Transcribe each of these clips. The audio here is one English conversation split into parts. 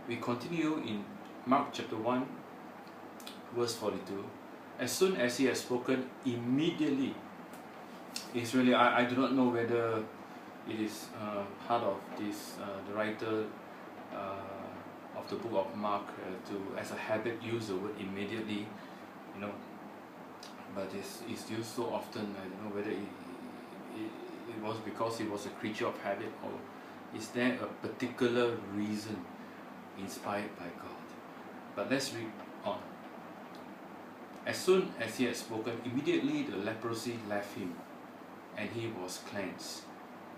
we continue in Mark chapter 1 verse 42. As soon as he had spoken, immediately, it's really, I do not know whether it is part of this, the writer of the book of Mark to, as a habit, use the word immediately, you know, but it's used so often. I don't know whether it was because he was a creature of habit, or is there a particular reason inspired by God. But let's read on. As soon as he had spoken, immediately the leprosy left him, and he was cleansed.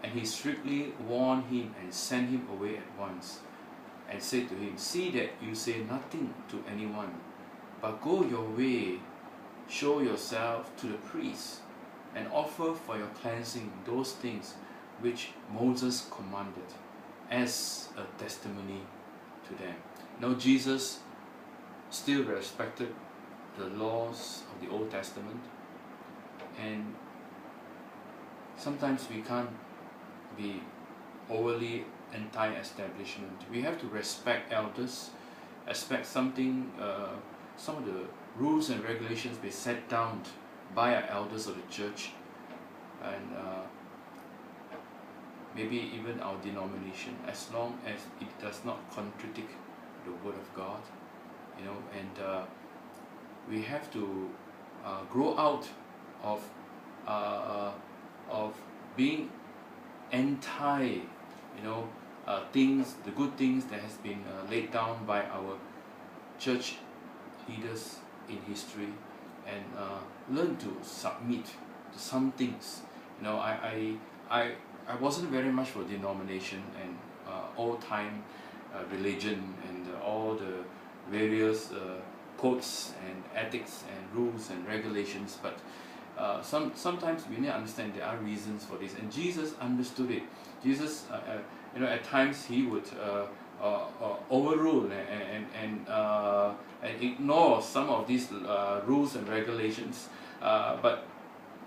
And he strictly warned him and sent him away at once, and said to him, "See that you say nothing to anyone, but go your way, show yourself to the priest, and offer for your cleansing those things which Moses commanded, as a testimony to them." Now Jesus still respected the laws of the Old Testament, and sometimes we can't be overly anti-establishment. We have to respect elders, respect something, some of the rules and regulations be set down by our elders of the church, and maybe even our denomination, as long as it does not contradict the Word of God, you know. And we have to grow out of being anti, you know, things, the good things that has been laid down by our church leaders in history, and learn to submit to some things. You know, I wasn't very much for denomination and old-time religion and all the various codes and ethics and rules and regulations, but sometimes we need to understand there are reasons for this, and Jesus understood it. Jesus, you know, at times he would overrule and ignore some of these rules and regulations, but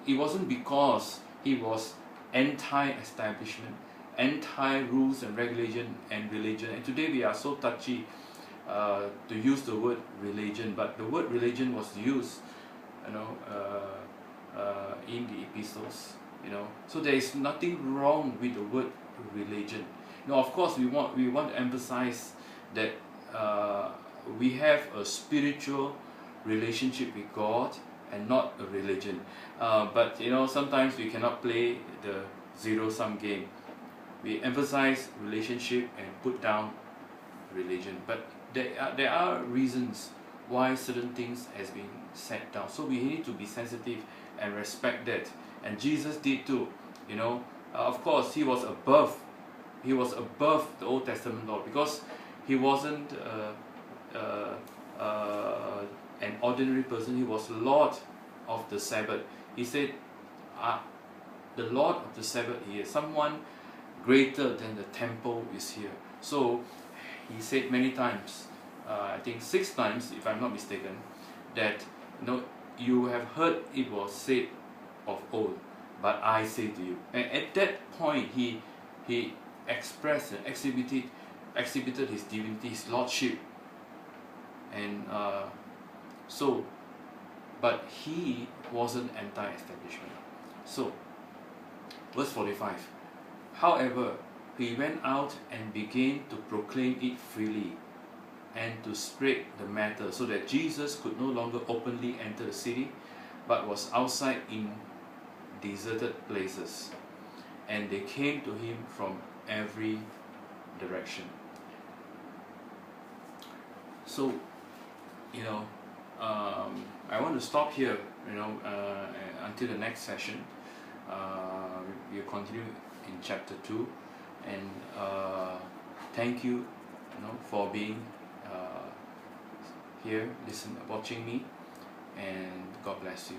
it wasn't because he was anti-establishment, anti-rules and regulation and religion. And today we are so touchy to use the word religion, but the word religion was used, you know, in the epistles, you know. So there is nothing wrong with the word religion. You know, of course, we want to emphasize that we have a spiritual relationship with God and not a religion. But you know, sometimes we cannot play the zero-sum game. We emphasize relationship and put down religion. But there are reasons why certain things has been set down. So we need to be sensitive and respect that. And Jesus did too. You know, of course, he was above the Old Testament law, because he wasn't an ordinary person. He was Lord of the Sabbath. He said, the Lord of the Sabbath here, someone greater than the temple is here. So he said many times, I think 6 times if I'm not mistaken, that, you know, you have heard it was said of old, but I say to you. And at that point he expressed and exhibited his divinity, his lordship. And but he wasn't anti-establishment. So verse 45, however, he went out and began to proclaim it freely and to spread the matter, so that Jesus could no longer openly enter the city, but was outside in deserted places, and they came to him from every direction. So, you know, I want to stop here, you know, until the next session. We'll continue in chapter 2, and thank you, you know, for being here, watching me, and God bless you.